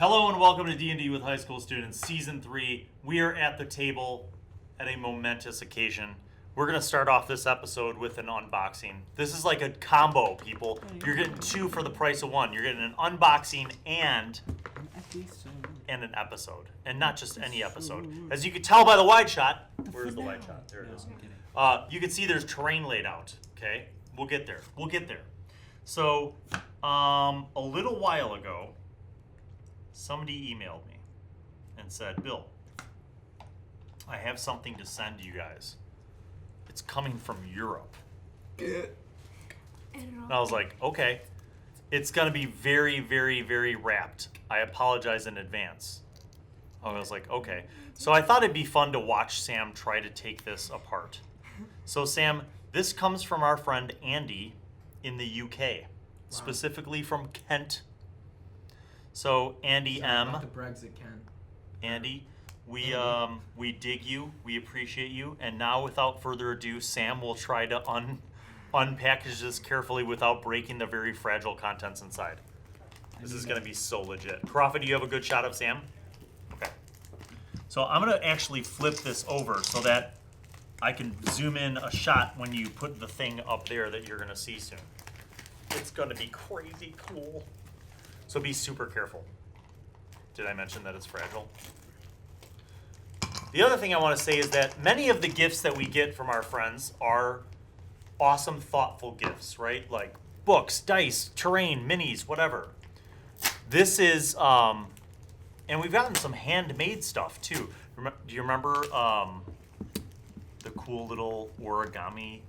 Hello and welcome to D&D with high school students, Season 3. We are at the table at a momentous occasion. We're going to start off this episode with an unboxing. This is like a combo, people. You're getting two for the price of one. You're getting an unboxing and an episode. And not just any episode. As you can tell by the wide shot. Where's the wide shot? There it is. You can see there's terrain laid out. Okay? We'll get there. We'll get there. So, a little while ago, somebody emailed me and said, Bill, I have something to send to you guys. It's coming from Europe. And I was like, okay. It's going to be very, very, very wrapped. I apologize in advance. I was like, okay. So I thought it'd be fun to watch Sam try to take this apart. So Sam, this comes from our friend Andy in the UK, specifically from Kent. So Andy M. About the Brexit, Ken. Andy, we dig you, we appreciate you, and now without further ado, Sam will try to unpackage this carefully without breaking the very fragile contents inside. This is going to be so legit. Crawford, do you have a good shot of Sam? Okay. So I'm going to actually flip this over so that I can zoom in a shot when you put the thing up there that you're going to see soon. It's going to be crazy cool. So be super careful. Did I mention that it's fragile? The other thing I want to say is that many of the gifts that we get from our friends are awesome, thoughtful gifts, right? Like books, dice, terrain, minis, whatever. This is, and we've gotten some handmade stuff too. Do you remember the cool little origami,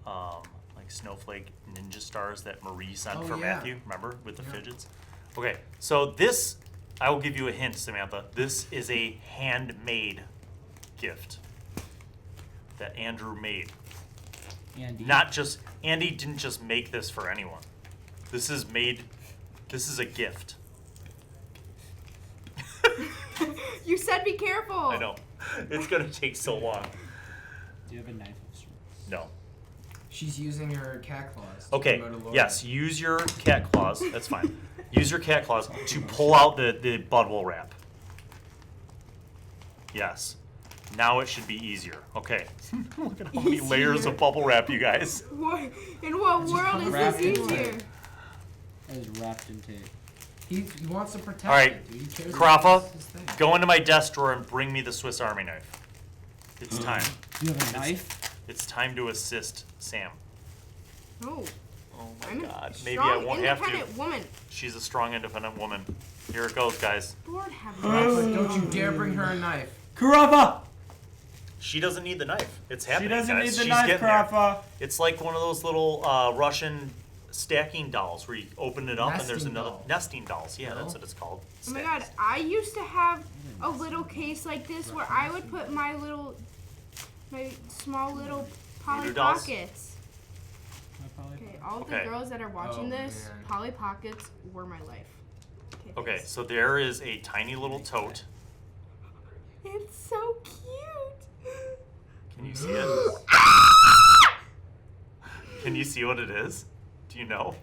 like snowflake ninja stars that Marie sent for Matthew? Remember, with the fidgets? Okay, so this, I will give you a hint, Samantha. This is a handmade gift that Andrew made. Andy didn't just make this for anyone. This is a gift. You said be careful. I know. It's going to take so long. Do you have a knife of sorts? No. She's using her cat claws. Okay, yes, use your cat claws. That's fine. Use your cat claws to pull out the bubble wrap. Yes. Now it should be easier. Okay. Look at how many layers of bubble wrap, you guys. In what world is this easier? It is wrapped in tape. He wants to protect All right, it, dude. He cares Kraffa, about his thing. go into my desk drawer and bring me the Swiss Army knife. It's time. Do you have a knife? It's time to assist Sam. Oh. Oh my I'm God. a Maybe strong, I won't have independent to. woman. She's a strong, independent woman. Here it goes, guys. Lord have Kraffa, mercy. don't you dare bring her a knife. Kraffa! She doesn't need the knife. It's happening, She doesn't guys. need the She's knife, getting there. Kraffa. It's like one of those little Russian stacking dolls where you open it up and there's Nesting another doll. nesting dolls. Yeah, No? that's what it's called. Oh my God, I used to have a little case like this where I would put my small little Polly Voodoo dolls? Pockets. Okay, all the Okay. girls that are watching Oh, this, man. Polly Pockets were my life. Okay, so there is a tiny little tote. It's so cute. Can you see it? Can you see what it is? Do you know?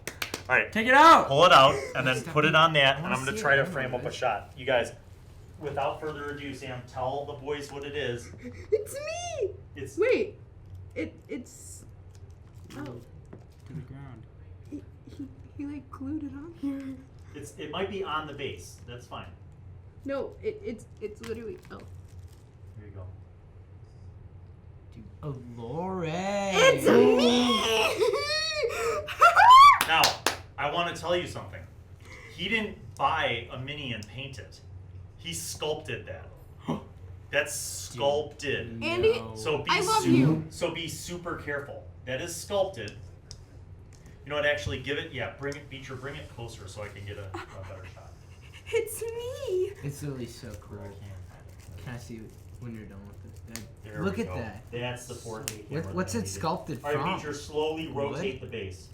All right, Take it out! pull it out and then put it on that, and wanna I'm going to see try it. to I don't frame know up what a it is. shot. You guys, without further ado, Sam, tell the boys what it is. It's me. It's Wait, it's. Oh, To the ground. he like glued it on here. it might be on the base. That's fine. No, it's literally. Oh. Here you go. Elorre. It's me. Now, I want to tell you something. He didn't buy a mini and paint it. He sculpted that. That's sculpted. Andy, So be I love you. So be super careful. That is sculpted. You know what? Actually, give it. Yeah, bring it, Beecher. Bring it closer so I can get a better shot. It's me. It's literally so cool. I can. Can I see it when you're done with this? There Look we at go. that. That's the 4K camera. What's that I it needed. sculpted All right, from? Beecher. Slowly rotate Wood? the base.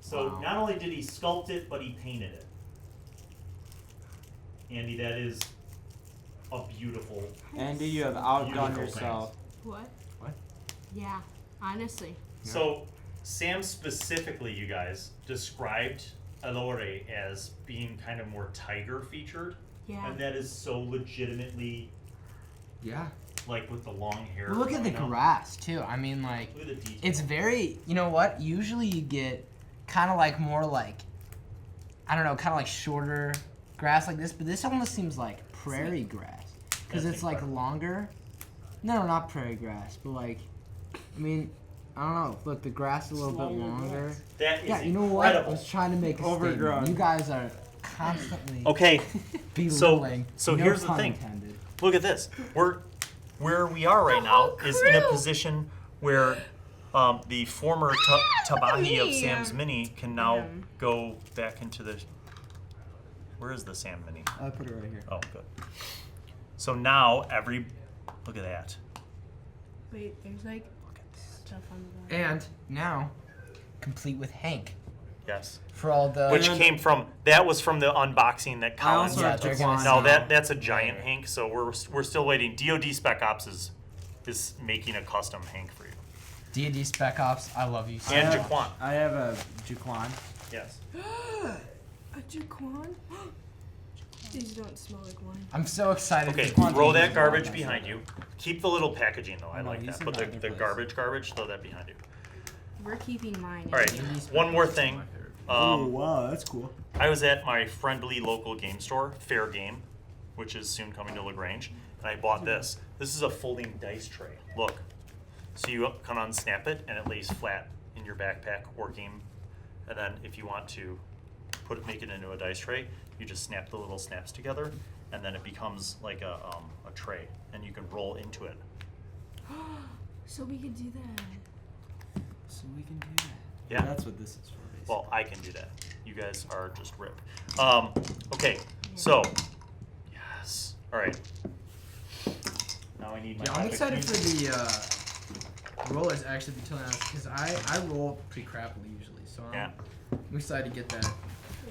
So Wow. not only did he sculpt it, but he painted it. Andy, that is a beautiful. Andy, you have outdone Beautiful yourself. What? What? Yeah, honestly. So Sam specifically, you guys, described Elorre as being kind of more tiger featured. Yeah. And that is so legitimately, Yeah. like, with the long hair. Well, look at the coming out. grass too. I mean, like, Look at the detail. it's very. You know what? Usually you get kind of like more like, I don't know, kind of like shorter grass like this, but this almost seems like prairie grass because That's it's like incredible. longer. No, not prairie grass, but like, I mean, I don't know. Look, the grass is a little bit longer. That is Yeah, you know what? I incredible. was trying to make a Overgrown. statement. You guys are constantly Okay, belittling. so no here's the pun thing. intended. look at this. Where we are right now is in a crew. position where the former Tabahi of me. Sam's Mini can now Yeah. go back into the. Where is the Sam Mini? I put it right here. Oh, good. So now look at that. Wait, there's like Look at this. stuff on the bottom. And now, complete with Hank Yes. for all the. Which that was from the unboxing that Colin also yeah, have they're to gonna find No, sell. that's a giant Hank. So we're still waiting. DoD Spec Ops is making a custom Hank for you. D&D Spec Ops, I love you. So And much. Jaquan. I have a Jaquan. Yes. A Jaquan? These don't smell like wine. I'm so excited. Okay, Jaquan throw didn't that even garbage want behind that. you. Keep the little packaging though. I No, like he's that. in But the other the place. garbage, throw that behind you. We're keeping mine. All right. D&D Spec One more Ops is thing. my favorite. Wow, that's cool. I was at my friendly local game store, Fair Game, which is soon coming to LaGrange, and I bought this. This is a folding dice tray. Look. So you can unsnap it, and it lays flat in your backpack or game. And then if you want to make it into a dice tray, you just snap the little snaps together, and then it becomes like a tray, and you can roll into it. So we could do that. So we can do that. Yeah. That's what this is for, basically. Well, I can do that. You guys are just rip. Okay, so yes. All right. Now I need my. Yeah, I'm epic excited for music. the rollers actually be telling us because I roll pretty crappily usually, so Yeah. I'm excited to get that.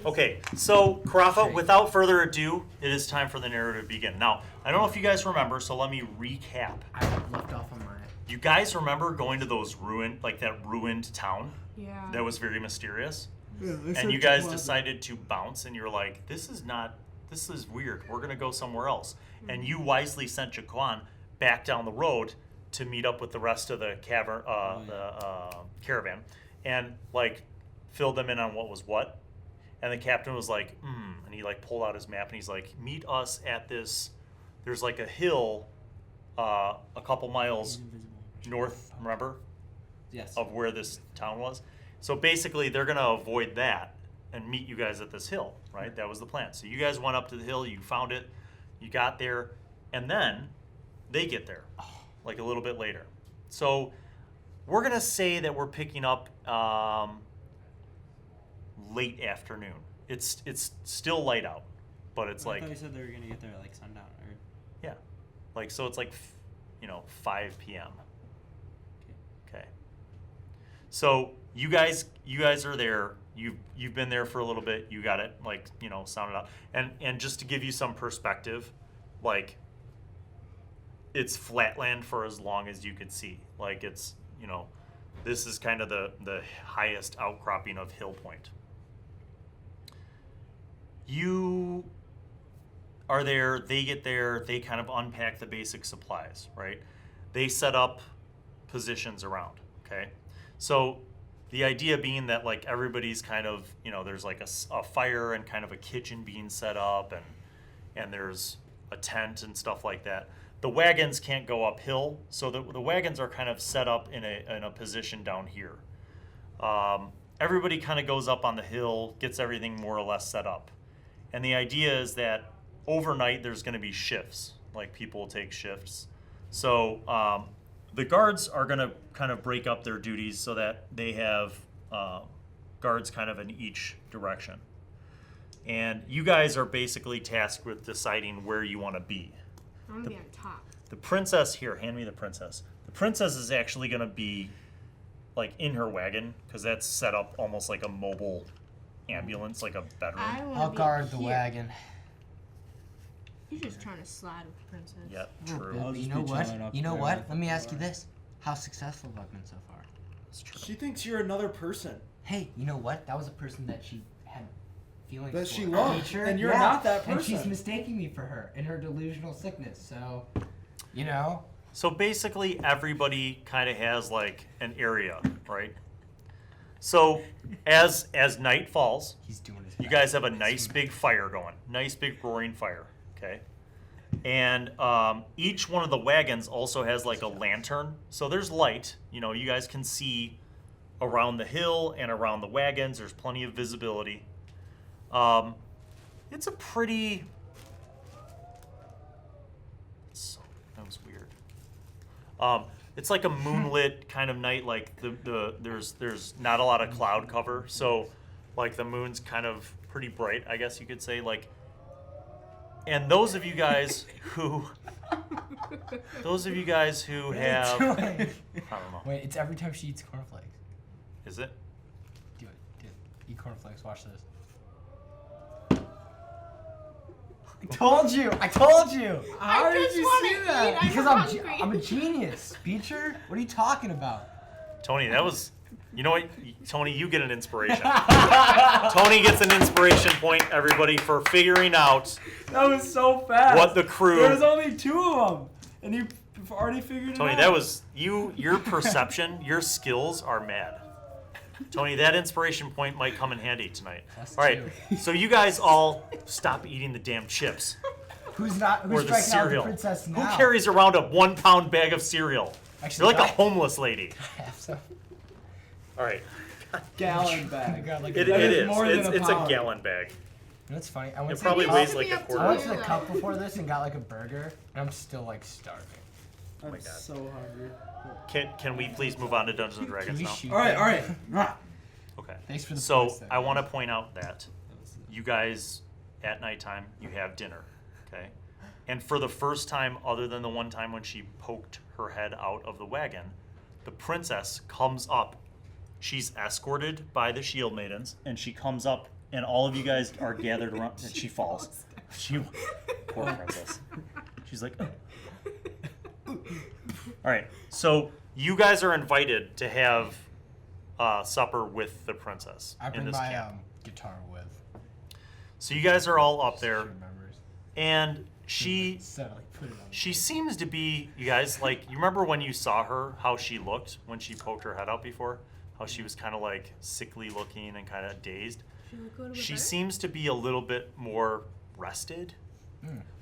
Okay, so Karafa, Okay. without further ado, it is time for the narrative to begin. Now, I don't know if you guys remember, so let me recap. I left off on my. You guys remember going to those that ruined town Yeah. that was very mysterious? Yeah, And you guys decided to bounce, and you're like, this is weird. We're gonna go somewhere else. And you wisely sent Jaquan back down the road to meet up with the rest of the caravan, and like filled them in on what was what. And the captain was like, and he like pulled out his map, and he's like, meet us at this. There's like a hill, a couple miles north. Remember? Yes. Of where this town was. So basically, they're going to avoid that and meet you guys at this hill, right? That was the plan. So you guys went up to the hill, you found it, you got there, and then they get there, like a little bit later. So we're going to say that we're picking up late afternoon. It's still light out, but it's I like, thought you said they were gonna get there like sundown. Or... yeah, like so it's like 5 p.m. Okay. So you guys are there. You've been there for a little bit. You got it sounded out. And just to give you some perspective, like it's flatland for as long as you could see. Like it's this is kind of the highest outcropping of Hill Point. You are there, they get there, they kind of unpack the basic supplies, right? They set up positions around, okay? So the idea being that like everybody's kind of, there's like a fire and kind of a kitchen being set up and there's a tent and stuff like that. The wagons can't go uphill, so the wagons are kind of set up in a position down here. Everybody kind of goes up on the hill, gets everything more or less set up. And the idea is that overnight there's going to be shifts, like people will take shifts. So the guards are going to kind of break up their duties so that they have guards kind of in each direction. And you guys are basically tasked with deciding where you want to be. I'm gonna be on top. The princess here, hand me the princess. The princess is actually going to be like in her wagon because that's set up almost like a mobile ambulance, like a bedroom. I wanna I'll be guard the here. wagon. You're just trying to slide with the princess. Yep, Oh, true. good, I'll but you just know be what? chilling up You know there what? with Let me the ask you bar. this: how successful have I been so far? It's true. She thinks you're another person. Hey, you know what? That was a person that she had feelings That for she a loves, teacher. and you're not that And she's person. mistaking me for her in her delusional sickness. So, you know. So basically, everybody kind of has like an area, right? So as night falls, He's doing his you guys have a nice big fire going, nice big roaring fire, okay? And each one of the wagons also has like a lantern, so there's light. You know, you guys can see around the hill and around the wagons. There's plenty of visibility. It's a pretty. That was weird. It's like a moonlit kind of night. Like there's not a lot of cloud cover, so like the moon's kind of pretty bright, I guess you could say. Like, and those of you guys who have, I don't know. Wait, it's every time she eats cornflakes. Is it? Do it. Eat cornflakes. Watch this. I told you. How did just you wanna see that? eat. Because hungry. I'm a genius. Beecher, what are you talking about? Tony, that was. You know what, Tony, you get an inspiration. Tony gets an inspiration point, everybody, for figuring out That was so fast. what the crew. There was only 2 of them, and you've already figured it Tony, out. that was you. Your perception, your skills are mad. Tony, that inspiration point might come in handy tonight. Plus All right, so you guys all stop eating the damn chips Who's or striking the out the cereal. princess Who now? carries around a 1-pound bag of cereal? Actually, You're like a I homeless lady. have some. All right, gallon bag. God, like it That is is. more than a It's a pound. gallon bag. You know what's funny? I It went, probably to, weighs to like be a up to I quarter. went you. to the cup before this and got like a burger, and I'm still like starving. I'm my God. so hungry. Can we please move on to Dungeons and Can Dragons we now? shoot All right, them? all right. Okay. Thanks for the So points, though, I want to guys. point out that you guys at nighttime you have dinner, okay? And for the first time, other than the one time when she poked her head out of the wagon, the princess comes up. She's escorted by the shield maidens, and she comes up, and all of you guys are gathered around, and she falls. Poor princess. She's like, all right. So you guys are invited to have supper with the princess I in bring this my camp. guitar with. So you guys are all up there, She remembers. and she Put it on. she seems to be, you guys, like, you remember when you saw her, how she looked when she poked her head out before? How she was kind of like sickly looking and kind of dazed? She seems to be a little bit more rested.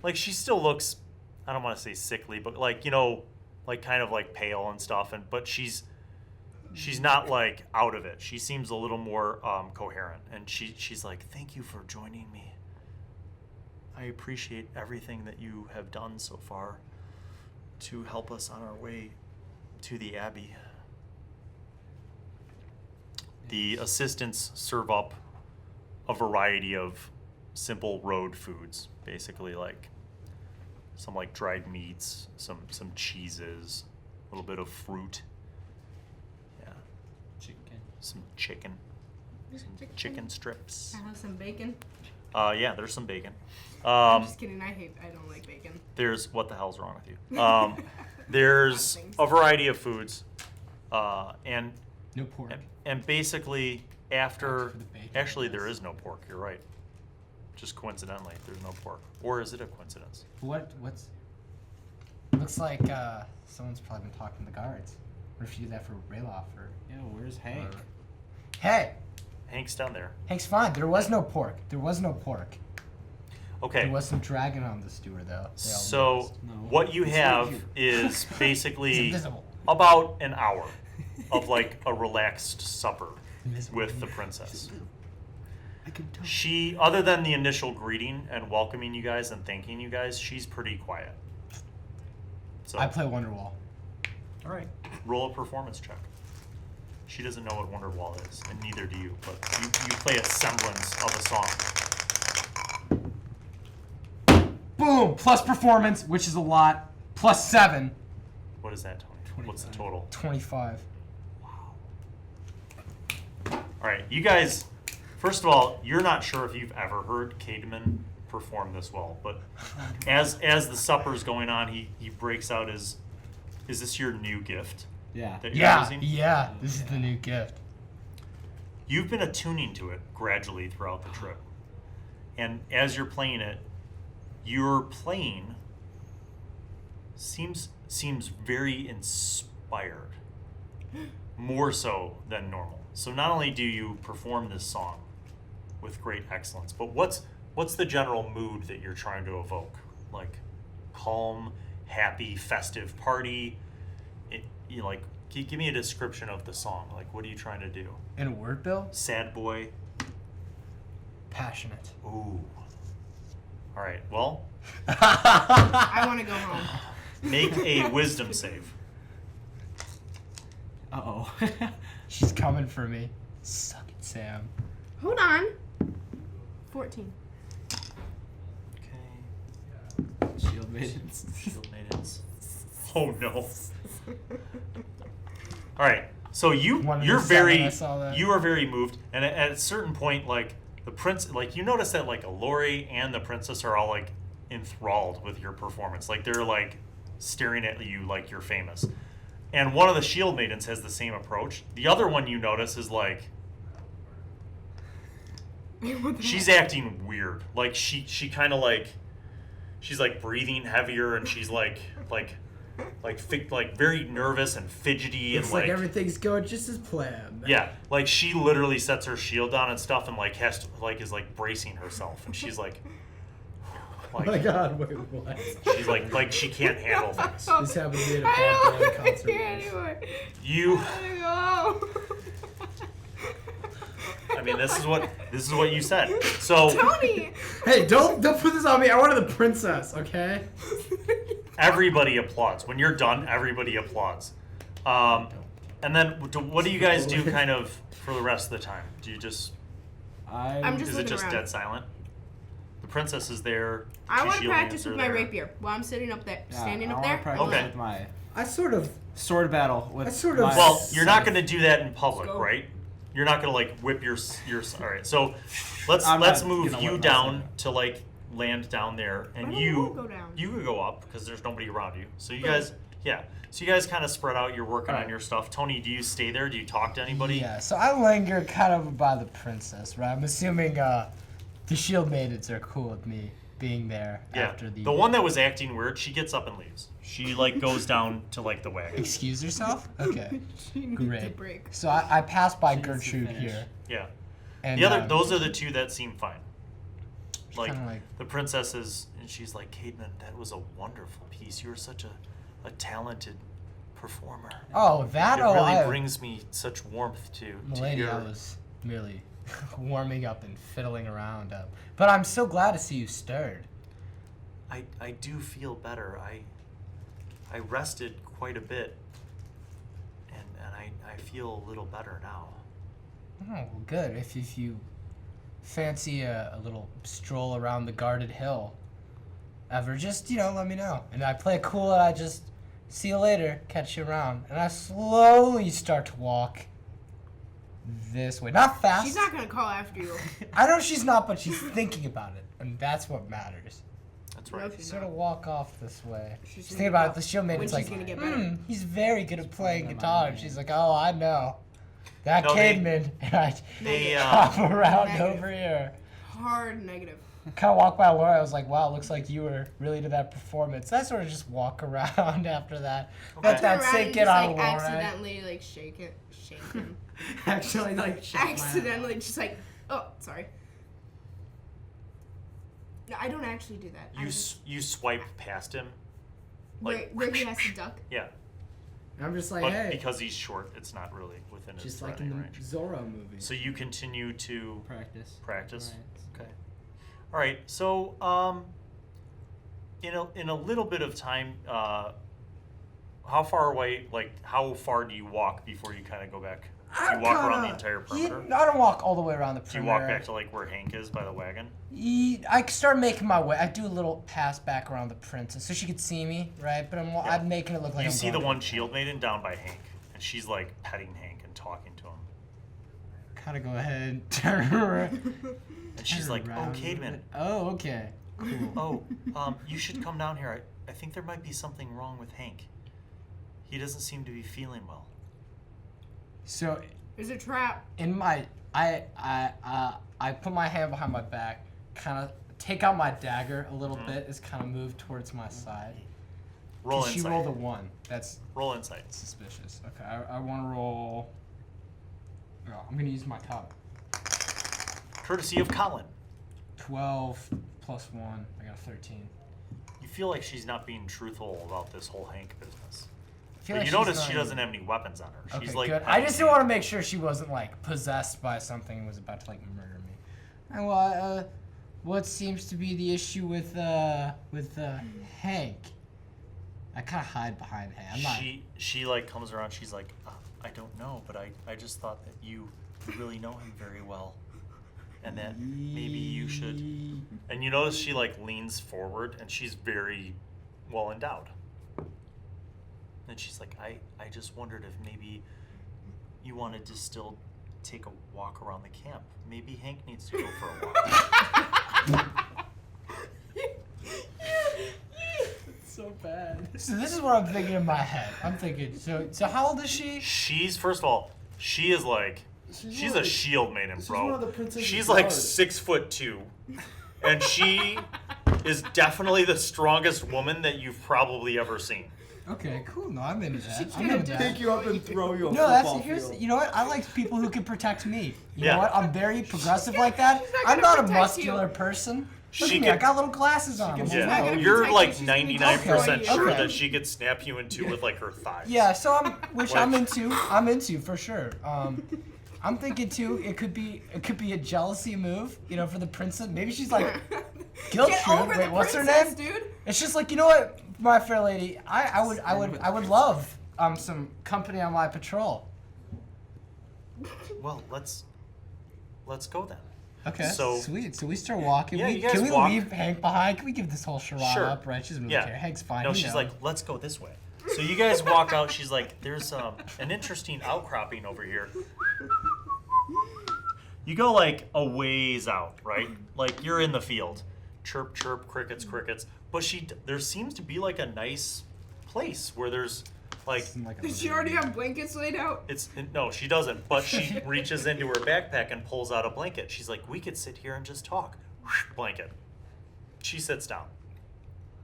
Like, she still looks, I don't want to say sickly, but like, you know, like kind of like pale and stuff, but she's not like out of it. She seems a little more coherent, and she's like, thank you for joining me. I appreciate everything that you have done so far to help us on our way to the Abbey. The assistants serve up a variety of simple road foods, basically like some like dried meats, some cheeses, a little bit of fruit. Yeah, Chicken. some chicken chicken strips. I have some bacon. Yeah, there's some bacon. I'm just kidding. I don't like bacon. There's, what the hell's wrong with you? There's a variety of foods, and No pork. and basically after, For the bacon, actually there yes. is no pork. You're right. Just coincidentally, there's no pork. Or is it a coincidence? What's? Looks like someone's probably been talking to the guards. What if you do that for Rayloff or? Yo, where's Hank? Hey, Hank's down there. Hank's fine. There was no pork. Okay. There was some dragon on the steward though. They all So noticed. No. what you It's have right is It's basically invisible. about an hour of like a relaxed supper Invisible. with the princess. I can tell. She, other than the initial greeting and welcoming you guys and thanking you guys, she's pretty quiet. So, I play Wonderwall. all right, roll a performance check. She doesn't know what Wonderwall is, and neither do you, but you play a semblance of a song. Boom! Plus performance, which is a lot. Plus 7. What is that, Tony? What's the total? 25. All right, you guys, first of all, you're not sure if you've ever heard Cademan perform this well, but as the supper's going on, he breaks out his, is this your new gift Yeah. that you're Yeah, using? yeah. This is the new gift. You've been attuning to it gradually throughout the trip. And as you're playing it, your playing seems very inspired, more so than normal. So not only do you perform this song with great excellence, but what's the general mood that you're trying to evoke? Like calm, happy, festive party. Give me a description of the song. Like, what are you trying to do? In a word, Bill? Sad boy. Passionate. Ooh. All right. Well, I want to go home. make a wisdom save. Uh-oh. She's coming for me. Suck it, Sam. Hold on. 14. Okay. Shield maidens. Shield maidens. Oh no. All right. So you're very you are very moved, and at a certain point, like the prince, like you notice that like Elorre and the princess are all like enthralled with your performance. Like they're like staring at you like you're famous. And one of the shield maidens has the same approach. The other one you notice is like she's acting weird. Like she kind of like she's like breathing heavier, and she's like very nervous and fidgety. Looks and like everything's going just as planned. Yeah, like she literally sets her shield down and stuff, and like has to is like bracing herself, and she's like Oh my god, wait, what? she's like she can't handle things. This happened to me at a I Paladin don't want to concert. hear anymore. You, I gotta go. I mean, this is what you said. So Tony! Hey, don't put this on me. I wanted the princess, okay? everybody applauds when you're done. Everybody applauds. And then what do you guys do kind of for the rest of the time? Do you just I'm just is it looking just around. dead silent? The princess is there. I two want to shield practice maidens are with my there. rapier while I'm sitting up there, standing I up wanna there. practice Okay. with my I sort of... sword battle with I sort of- my Well, you're not scythe. going to do that in public, Let's go. right? You're not going to like whip your. All right, so let's I'm let's not move gonna you whip down myself. to like land down there, and I don't you wanna go down. you could go up because there's nobody around you. So you Right. guys, yeah. So you guys kind of spread out. You're working on Alright. your stuff. Tony, do you stay there? Do you talk to anybody? Yeah, so I linger kind of by the princess, right? I'm assuming the shield maidens are cool with me being there Yeah. after The one that was acting weird, she gets up and leaves. She like goes down to like the wagon. Excuse herself? Okay. She needs a Great. break. So I pass by She needs to Gertrude finish. here. Yeah. And The other, those are the two that seem fine. Like, kinda like- the princess is, and she's like, Caedmon, that was a wonderful piece. You were such a talented performer. Oh, that? It Oh, really brings me such warmth to Milady, your. I was merely warming up and fiddling around. But I'm so glad to see you stirred. I do feel better. I rested quite a bit, and I feel a little better now. Oh, well, good. If you fancy a little stroll around the guarded hill, ever, just, let me know. And I play it cool, and I just see you later, catch you around. And I slowly start to walk this way. Not fast. She's not gonna call after you. I know she's not, but she's thinking about it, and that's what matters. That's No, right. she's Sort not. of walk off this way. She's She's gonna thinking about go- it. The shield maiden's when like, she's gonna get better. he's very good at playing playing guitar. my And she's game. like, oh, I know. That No, they- Caedmon. And I They hop around Negative. over here. Hard negative. Kind of walk by Elorre. I was like, wow, looks like you were really into that performance. I sort of just walk around after that. Let Okay. that Turn around sink and in just, on like, Elorre. accidentally like shake him. Actually, like, shut my Accidentally just like, oh, sorry. No, I don't actually do that. You swipe past him. Like, where he has to duck. Yeah, I'm just like, but hey, because he's short, it's not really within his just like in threatening the range. Zorro movie. So you continue to practice. practice. Right. Okay. All right. So in a little bit of time, how far away? Like, how far do you walk before you kind of go back? Do you walk around the entire perimeter? I don't walk all the way around the Do perimeter. you walk back to like where Hank is by the wagon? I start making my way. I do a little pass back around the princess so she could see me, right? But I'm making it look like You I'm see the going one shield maiden down by Hank, and she's like petting Hank and talking to him, kind of go ahead and turn around. and she's like, "Oh, around a Caedmon, bit. Oh, okay. Cool. you should come down here. I think there might be something wrong with Hank. He doesn't seem to be feeling well." So There's a trap. in my I put my hand behind my back kind of take out my dagger a little bit. It's kind of moved towards my side. Roll She insight. rolled a 1. That's Roll insight. suspicious. Okay, I want to roll. Oh, I'm gonna use my top. Courtesy of Colin. 12 plus 1. I got a 13. You feel like she's not being truthful about this whole Hank business. I feel But like you she's notice not she doesn't have any weapons on her. Okay, She's like, good. I just didn't want to make sure she wasn't like possessed by something and was about to like murder me. And well, what seems to be the issue with Hank? I kind of hide behind Hank. I'm not. She like comes around. She's like, I don't know, but I just thought that you really know him very well, and that maybe you should. And you notice she like leans forward, and she's very well endowed. And she's like, I just wondered if maybe you wanted to still take a walk around the camp. Maybe Hank needs to go for a walk. So bad. So this is what I'm thinking in my head. I'm thinking. So how old is she? She's first of all, she is like, she's a shield maiden, She's bro. one of the princesses She's like guard. 6'2", and she is definitely the strongest woman that you've probably ever seen. Okay, cool. No, I'm into that. She's I'm gonna into that. Pick you up and throw you a No, that's football here's. field. You know what? I like people who can protect me. You Yeah. know what? I'm very progressive like that. she's not I'm gonna not a protect muscular you. person. She Look at me. I can- got little glasses on. can I'm Yeah. not small. gonna You're protect like you, she's gonna 99% destroy sure you. that she could snap you in two with like her thighs. Yeah, so which Like- I'm into. I'm into for sure. I'm thinking too. It could be a jealousy move. You know, for the princess. Maybe she's like guilt Get trip. over Wait, the what's her princess, name? dude. It's just like, you know what, my fair lady. I would love some company on my patrol. Well, let's go then. Okay. So- Sweet. So we start walking. Yeah, you guys can we walk. leave Hank behind? Can we give this whole charade Sure. up? Right? She doesn't really Yeah. care. Hank's fine. No, he she's knows. like, let's go this way. So you guys walk out. She's like, there's an interesting outcropping over here. You go like a ways out, right? Like you're in the field. Chirp, chirp, crickets, crickets. But there seems to be like a nice place where there's like, Does she already have blankets laid out? no, she doesn't. But she reaches into her backpack and pulls out a blanket. She's like, we could sit here and just talk. Blanket. She sits down.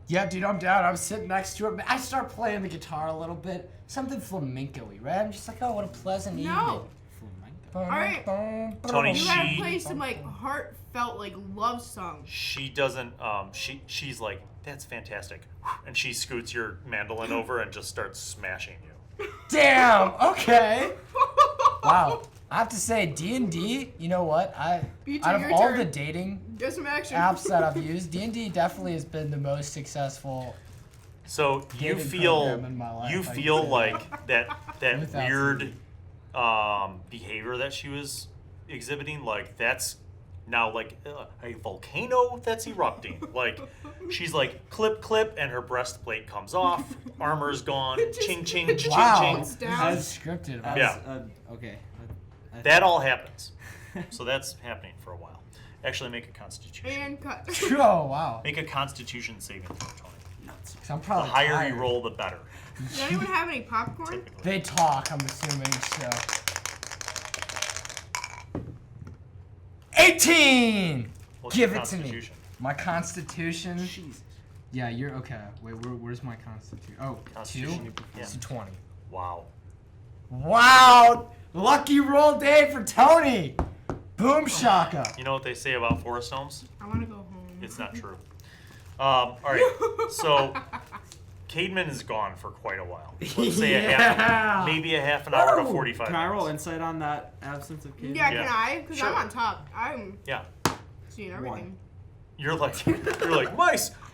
Yeah, dude, I'm down. I'm sitting next to her. I start playing the guitar a little bit. Something flamenco-y, right? I'm just like, oh, what a pleasant No. evening. Alright. Tony, You gotta she- play some like heartfelt like love song. She doesn't. She's like, that's fantastic, and she scoots your mandolin over and just starts smashing you. Damn. Okay. Wow. I have to say, D&D. You know what? Beach, Out of your all turn. the dating Get some action. apps that I've used, D&D definitely has been the most successful. So you Dating feel program in my life, you I can feel say. like that Without weird behavior that she was exhibiting. Like that's now like a volcano that's erupting. Like she's like clip clip, and her breastplate comes off. Armor's gone. Ching ching ching Wow. ching. It's down. This is scripted. As, Yeah. Okay. That all happens. So that's happening for a while. Actually, make a constitution. And cut. Oh, wow. Make a constitution saving throw, Tony. 'Cause I'm The probably higher tired. you roll, the better. Does anyone have any popcorn? Typically. They talk, I'm assuming, so. 18! What's Give your it to me. constitution? My constitution. Jesus. Yeah, you're okay. Wait, where's my constitution? Oh, Constitution, 2? yeah. So 20. Wow. Wow! Lucky roll day for Tony! Boom shaka! You know what they say about forest gnomes? I want to go home. It's not true. All right. So, Cademan is gone for quite a while. Let's say Yeah. maybe a half an hour to Woo! 45 Can I roll minutes. insight on that absence of Kane? Yeah, Yeah. can I? Because I'm Sure. on top. I'm Yeah. seeing everything. You're like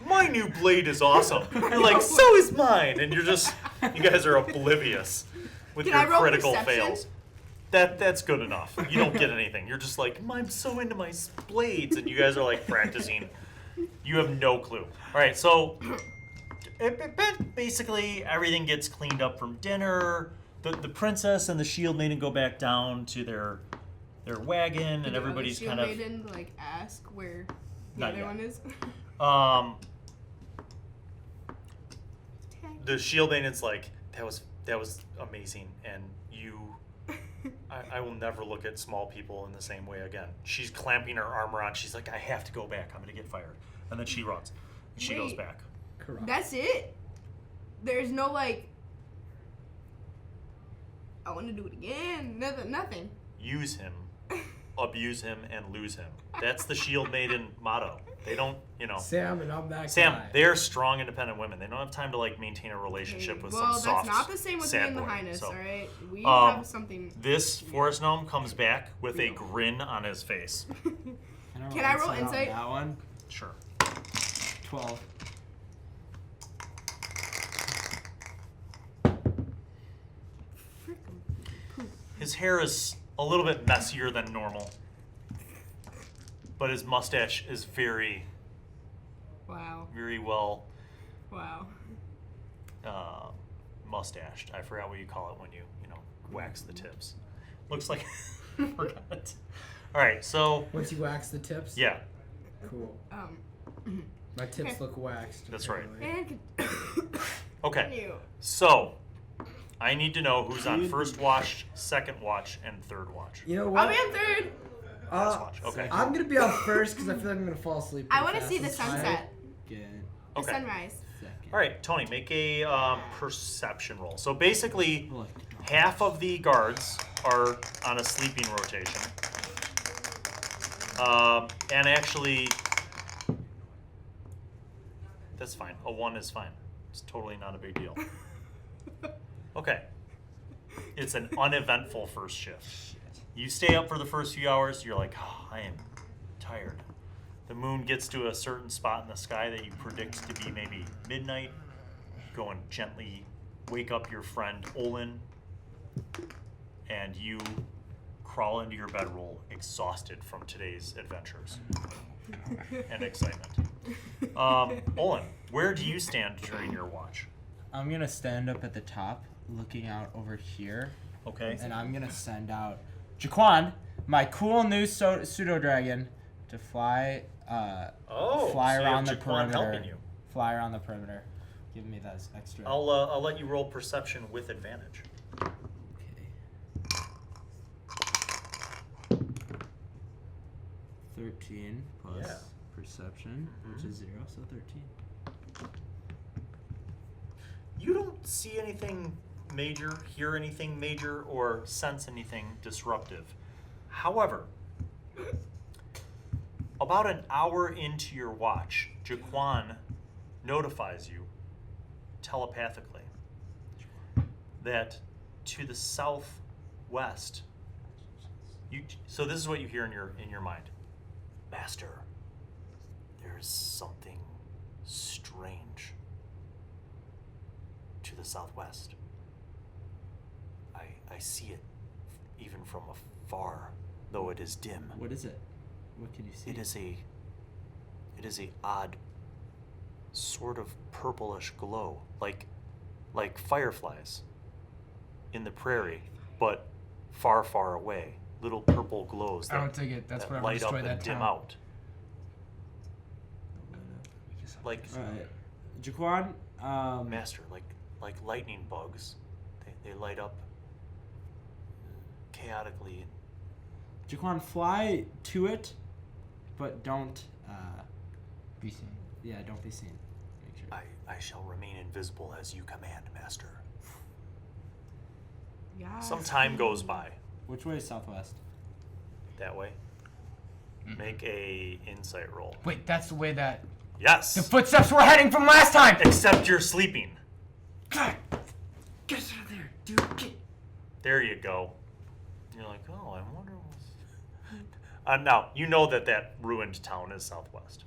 my new blade is awesome. You're like, so is mine, and you guys are oblivious with Can I your roll critical perception? fails. That's good enough. You don't get anything. You're just like, I'm so into my blades, and you guys are like practicing. You have no clue. All right, so basically everything gets cleaned up from dinner. The princess and the shield maiden go back down to their wagon, and everybody's kind of Maiden, like ask where the Not other yet. one is. The shield maiden's like, that was amazing, and you I will never look at small people in the same way again. She's clamping her armor on. She's like, I have to go back. I'm going to get fired. And then she runs. And she goes Wait. back. Correct. That's it? There's no, like, I want to do it again. Nothing. Use him, abuse him, and lose him. That's the Shield Maiden motto. They don't, Sam and I'm that Sam, guy. they're strong, independent women. They don't have time to, like, maintain a relationship with Well, some soft, that's not the same with me sad and the boy. Highness, So, alright? We um, have something. This forest gnome comes back with a grin on his face. Can I roll on insight? That one. Sure. 12. His hair is a little bit messier than normal, but his mustache is very, Wow. very well Wow. mustached. I forgot what you call it when you wax the tips. Looks like forgot. All right, so Once you wax the tips? yeah, Cool. My tips Okay. look waxed. That's right. apparently. And okay. continue. So I need to know who's on first watch, second watch, and third watch. You know I'll what? be on third. Last watch. Okay. I'm going to be on first because I feel like I'm going to fall asleep. I pretty want to see the fast. sunset. Good. The Okay. sunrise. Second. All right, Tony, make a perception roll. So basically, Look. half of the guards are on a sleeping rotation. And actually, that's fine. A 1 is fine. It's totally not a big deal. Okay. It's an uneventful first shift. You stay up for the first few hours, you're like, oh, I am tired. The moon gets to a certain spot in the sky that you predict to be maybe midnight. Go and gently wake up your friend Olin, and you crawl into your bedroll exhausted from today's adventures and excitement. Olin, where do you stand during your watch? I'm gonna stand up at the top, looking out over here, Okay. and I'm gonna send out Jaquan, my cool new pseudo dragon, to fly. Oh, fly so you around the have Jaquan perimeter. helping you. Fly around the perimeter. Give me those extra. I'll let you roll perception with advantage. Okay. 13 plus Yeah. perception, which is 0, so 13. You don't see anything major, hear anything major, or sense anything disruptive. However, about an hour into your watch, Jaquan notifies you telepathically that to the southwest, so this is what you hear in your mind. Master, there's something strange to the southwest. I see it even from afar, though it is dim. What is it? What can you see? It is a odd sort of purplish glow, like fireflies in the prairie, but far, far away. Little purple glows I that, don't take it. That's that what I'm light up destroy and that dim town. out. Like Alright. Jaquan, master, like lightning bugs. They light up chaotically. Jaquan, fly to it, but don't, Be seen. yeah, don't be seen. Make sure. I shall remain invisible as you command, master. Yeah. Some time goes by Which way is southwest? that way. Make a insight roll. Wait, that's the way that Yes. the footsteps were heading from last time. Except you're sleeping. God. Get us out of there, dude. Get. There you go. You're like, oh, I wonder what's... now, you know that ruined town is southwest.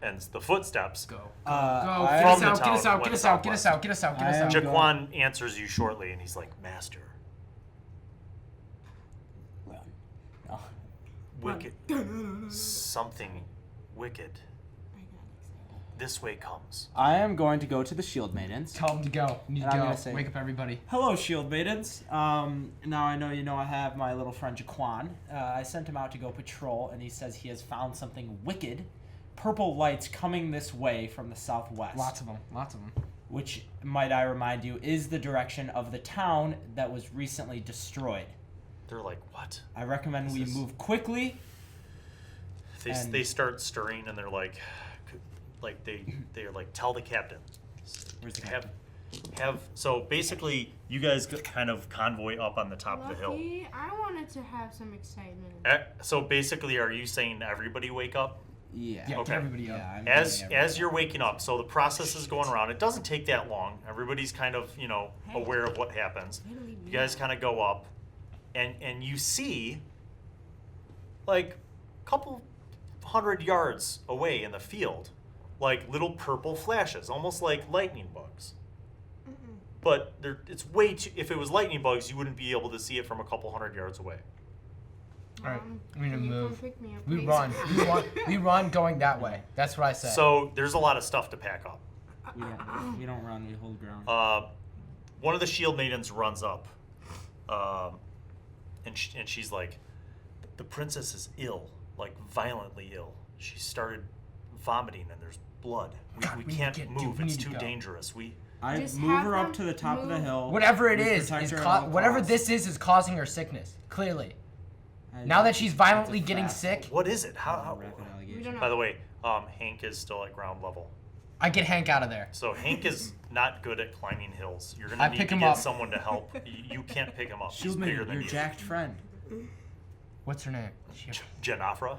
And the footsteps... Go. Go. Go. I- Get us From the out. Get us town out. Get went us out. Get us southwest. out. Get us out. Get us I am out. just- Jaquan answers you shortly, and he's like, Master, Oh. wicked... something wicked. This way comes. I am going to go to the Shield Maidens. Tell them to go. You need And to I'm go. gonna say- Wake up everybody. Hello, Shield Maidens. Now I know I have my little friend Jaquan. I sent him out to go patrol, and he says he has found something wicked. Purple lights coming this way from the southwest. Lots of them. Lots of them. Which, might I remind you, is the direction of the town that was recently destroyed. They're like, what? I recommend we move quickly. They start stirring, and they're like they're like, tell the captain. Where's the captain? So basically, you guys kind of convoy up on the top of the hill. Lucky, I wanted to have some excitement. So basically, are you saying everybody wake up? Yeah. Yeah, Okay. get everybody up. I'm As getting everything. you're waking up, so the process is going around. It doesn't take that long. Everybody's kind of aware of what happens. You guys kind of go up, and you see like a couple 100 yards away in the field, like little purple flashes, almost like lightning bugs. But it's way too. If it was lightning bugs, you wouldn't be able to see it from a couple 100 yards away. All right, I'm gonna Can you come move. pick me up, We please? run. We run going that way. That's what I said. So there's a lot of stuff to pack up. We don't run. We hold ground. One of the shield maidens runs up, and she's like, the princess is ill, like violently ill. She started vomiting and there's blood. We we can't need to move. we It's need to too go. dangerous. I Just move have her up them to the top of the move. hill. whatever it We is protect her at all whatever costs. this is causing her sickness. Clearly, I now that just- she's it's violently a getting fast sick, What is it? How? rapid We allegation. don't know. By the way, Hank is still at ground level. I get Hank out of there. So Hank is not good at climbing hills. You're gonna I need pick to him get up. someone to help. You can't pick him up. He's Shield bigger maiden, than your you. jacked friend. What's her name? Janafra.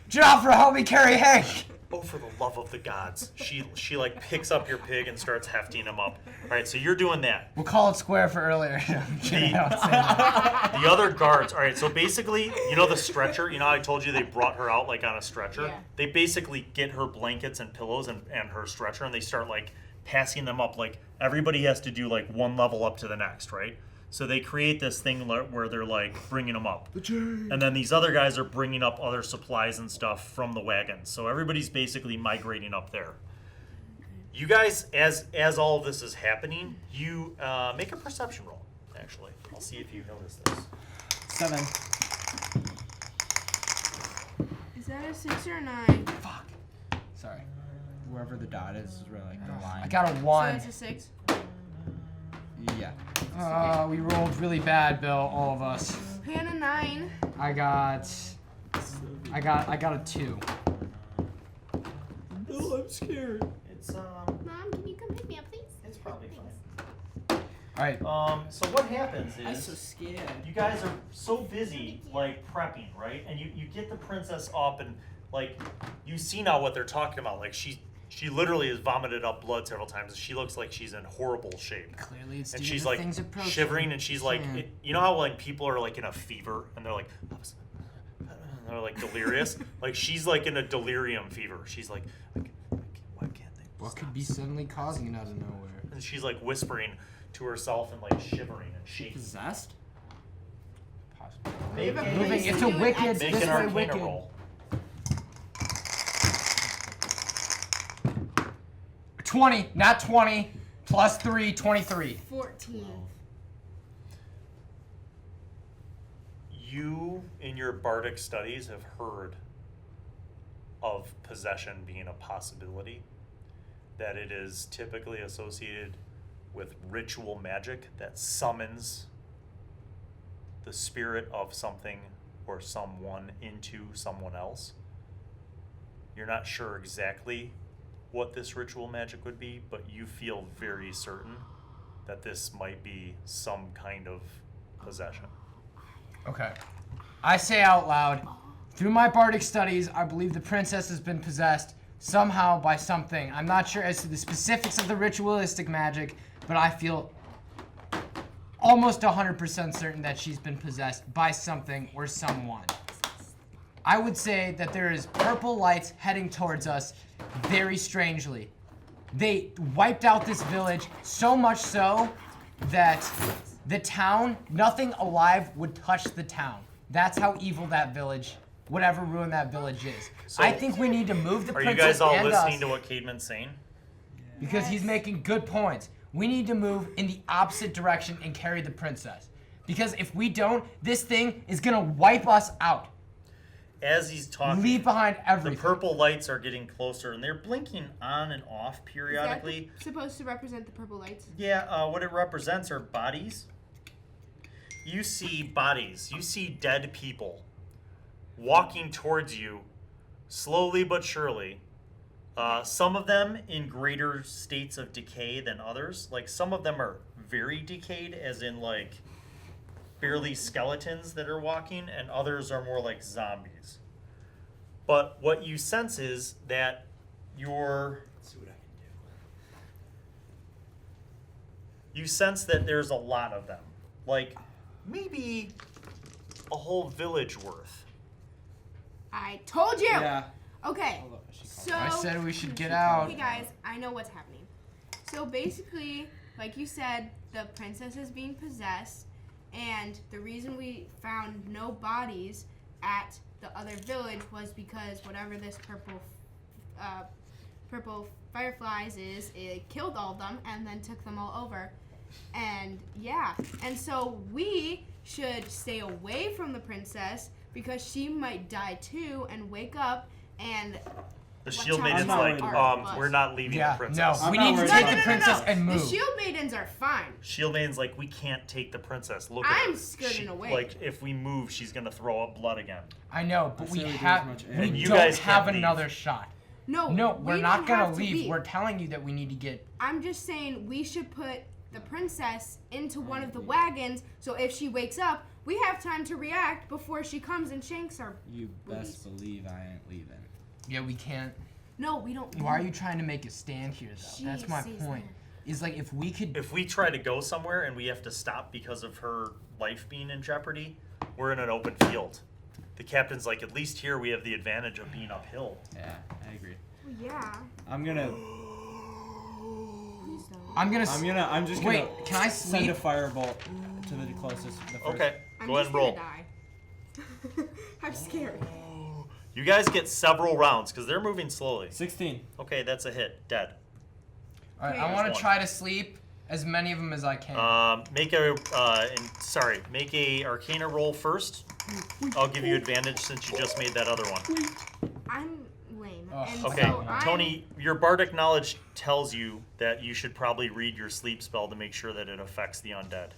Joffre, help me carry Hank. Oh, for the love of the gods! She like picks up your pig and starts hefting him up. All right, so you're doing that. We'll call it square for earlier. I'm kidding, I don't say that. The other guards. All right, so basically, the stretcher. You know, how I told you they brought her out like on a stretcher. Yeah. They basically get her blankets and pillows and her stretcher, and they start like passing them up. Like everybody has to do like one level up to the next, right? So they create this thing where they're like bringing them up, and then these other guys are bringing up other supplies and stuff from the wagons. So everybody's basically migrating up there. You guys, as all of this is happening, you make a perception roll. Actually, I'll see if you notice this. 7. Is that a 6 or a 9? Fuck. Sorry. Wherever the dot is really like the line. I got a So 1. it's a 6. Yeah. We rolled really bad, Bill. All of us. And a 9. I got a 2. Oh, I'm scared. It's Mom, can you come pick me up, please? it's probably fine. All right. So what happens I'm so is scared. you guys are so busy like prepping, right? And you get the princess up and like you see now what they're talking about. Like she literally has vomited up blood several times. She looks like she's in horrible shape. Clearly, it's And due to she's the like things approaching. shivering, and she's like, Yeah. you know how like people are like in a fever and they're like, they're like delirious. Like she's like in a delirium fever. She's like why can't they? What stop? could be suddenly causing it out of nowhere? And she's like whispering to herself and like shivering and shaking. Possessed? Possibly. Make have a a- Moving. place It's to a do it wicked. at Make This an way, arcana wicked. roll. 20, not 20. Plus 3, 23. 14. You, in your bardic studies, have heard of possession being a possibility, that it is typically associated with ritual magic that summons the spirit of something or someone into someone else. You're not sure exactly what this ritual magic would be, but you feel very certain that this might be some kind of possession. Okay. I say out loud, through my bardic studies, I believe the princess has been possessed somehow by something. I'm not sure as to the specifics of the ritualistic magic, but I feel almost 100% certain that she's been possessed by something or someone. I would say that there is purple lights heading towards us very strangely. They wiped out this village so much so that the town, nothing alive would touch the town. That's how evil that village, whatever ruin that village is. So- I think we need to move the Are you princess guys all and listening us to what Cademan's saying? because he's making good points. We need to move in the opposite direction and carry the princess. Because if we don't, this thing is gonna wipe us out. As he's talking, Leave behind the everything. purple lights are getting closer, and they're blinking on and off Is that periodically. supposed to represent the purple lights? Yeah, what it represents are bodies. you see bodies. You see dead people walking towards you, slowly but surely. Some of them in greater states of decay than others. Like, some of them are very decayed, as in, like, barely skeletons that are walking, and others are more like zombies. But what you sense is that you're... Let's see what I can do. You sense that there's a lot of them. Like, maybe a whole village worth. I told you. Yeah. Okay. Hold up, she called So I said we should get out. Hey guys, I know what's happening. So basically, like you said, the princess is being possessed, and the reason we found no bodies at the other village was because whatever this purple fireflies is, it killed all of them and then took them all over. And yeah, and so we should stay away from the princess because she might die too and wake up and The watch shield out maiden's for like, our bus. we're not leaving Yeah, the princess. no, we I'm need not to worried take about the it. princess and The move. shield maidens are fine. Shield maiden's like, we can't take the princess. Look at I'm her. skirting away. Like, if we move, she's gonna throw up blood again. I know, but I we say we do as have much we as- And you don't guys have can't leave. another shot. No, No, we're we not don't gonna have to leave. be. We're telling you that we need to get. I'm just saying we should put the princess into one of the wagons so if she wakes up, we have time to react before she comes and shanks our You boobies. best believe I ain't leaving. Yeah, we can't. No, we don't. Why are you trying to make a stand here, though? She That's my stays point. Is like if we could. If we try to go somewhere and we have to stop because of her life being in jeopardy, we're in an open field. The captain's like, at least here we have the advantage of being uphill. Yeah, I agree. Yeah. I'm gonna. Please don't. I'm just Wait, gonna can I send a sleep? firebolt to the closest. The first. Okay, I'm go ahead just and roll. gonna die. I'm scared. You guys get several rounds because they're moving slowly. 16. Okay, that's a hit. Dead. All right, Okay. I want One. to try to sleep as many of them as I can. Make a Arcana roll first. I'll give you advantage since you just made that other one. I'm lame. Oh, and Okay, so Tony, your bardic knowledge tells you that you should probably read your sleep spell to make sure that it affects the undead.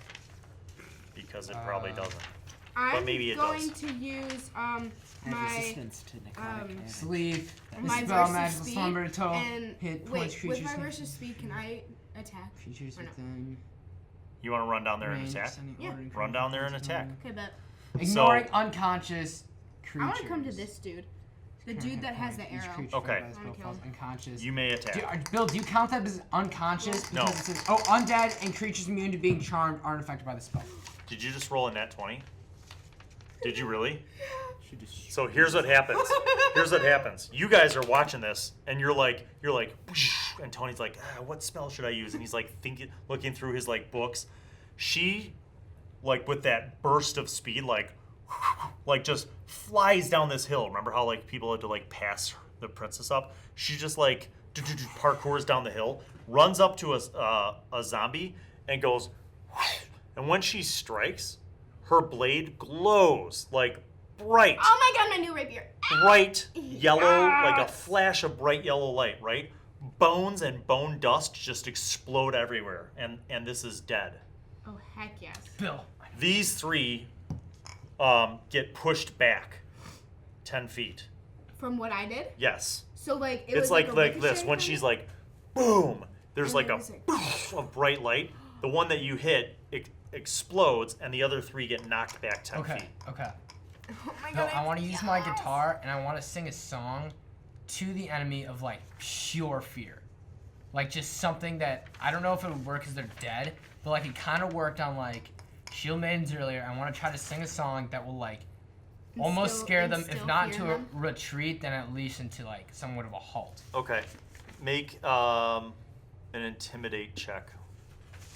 Because it probably doesn't. I'm maybe it going does. to use Have my resistance to necrotic damage. Sleep. my Spell versus magical speed slumber total. and Hit points wait, with creatures. my can- versus speed, can I attack? Creatures or no? within You want to run down there and range, attack? sending Yeah. ordering Run down there and creatures attack. Okay, but Ignoring So- unconscious I creatures. want to come to this dude, the dude that has the Each arrow. creature Okay. by spell Wanna kill falls him. unconscious. You may attack. Bill, do you count that as unconscious? No. Because it says, oh, undead and creatures immune to being charmed aren't affected by the spell. Did you just roll a nat 20? Did you really? She just So here's what happens. Here's what happens. You guys are watching this, and you're like, "Whoosh," and Tony's like, what spell should I use? And he's like looking through his like books. She, like with that burst of speed, like just flies down this hill. Remember how like people had to like pass the princess up? She just like parkours down the hill, runs up to a zombie, and goes. And when she strikes, her blade glows like bright. Oh my god, my new rapier! Bright yellow, like a flash of bright yellow light, right? Bones and bone dust just explode everywhere, and this is dead. Oh heck yes. Bill. These three get pushed back 10 feet. From what I did, Yes. so like it It's was like a this. ricochet When from she's it? like, boom, there's And like then a it's like- poof of bright light. The one that you hit explodes, and the other three get knocked back 10 Okay, feet. okay. Oh my Bill, god, I want to use my yes. guitar and I want to sing a song to the enemy of like pure fear. Like just something that I don't know if it would work because they're dead, but like it kind of worked on like Shield Maidens earlier. I want to try to sing a song that will like almost Instill- scare them, if instill not fear into a in them. retreat, then at least into like somewhat of a halt. Okay. Make an intimidate check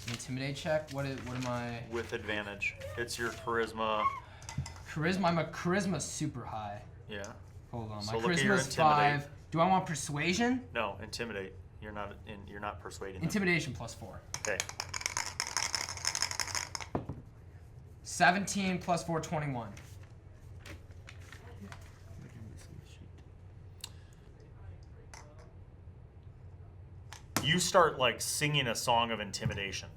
Intimidate check. What am I? with advantage. It's your charisma. Charisma. I'm a charisma super high. Yeah. Hold on. So My look at your charisma's intimidate. 5. Do I want persuasion? No, intimidate. You're not persuading them. Intimidation plus 4. Okay. 17 plus 4, 21. You start like singing a song of intimidation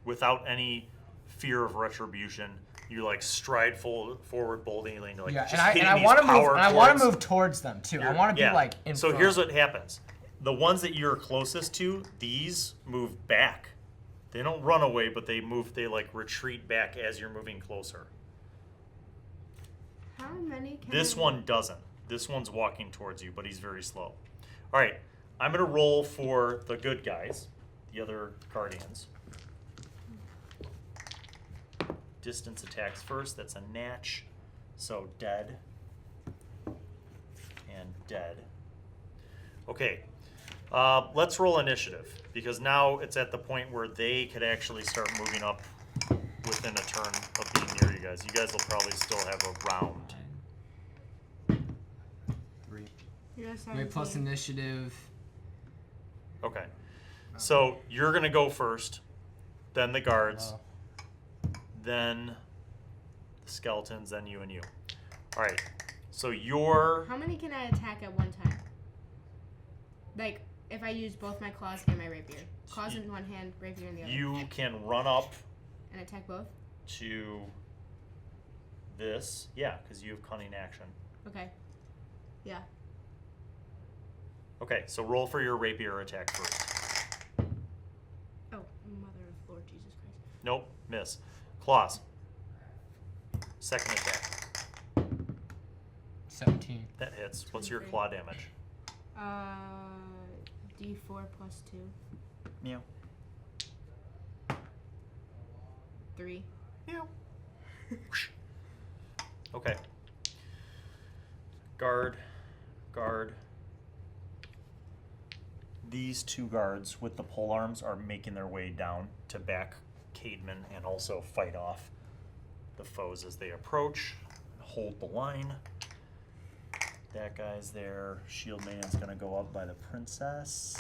without any fear of retribution. You like stride forward boldly, and you're like Yeah, just and hitting I these want to move. power And I want to chords. move towards them too. I want to be like in So front. here's what happens: the ones that you're closest to, these move back. They don't run away, but they move. They like retreat back as you're moving closer. How many can This I- one doesn't. This one's walking towards you, but he's very slow. All right, I'm gonna roll for the good guys, the other guardians. Distance attacks first. That's a natch. So dead. And dead. Okay. Let's roll initiative. Because now it's at the point where they could actually start moving up within a turn of being near you guys. You guys will probably still have a round. 3. You're Wait, 17. plus initiative. Okay. So you're going to go first. Then the guards. Then the skeletons. Then you and you. All right. So you're... How many can I attack at one time? Like, if I use both my claws and my rapier. Claws in one hand, rapier in the other. You can run up And attack both? to this. Yeah, because you have cunning action. Okay. Yeah. Okay, so roll for your rapier attack first. Oh, mother of Lord Jesus Christ. Nope, miss. Claws. Second attack. 17. That hits. What's your 23. claw damage? D4 plus 2. Meow. 3. Meow. Okay. Guard. These two guards with the pole arms are making their way down to back Cademan and also fight off the foes as they approach. Hold the line. That guy's there. Shield Man's gonna go up by the princess.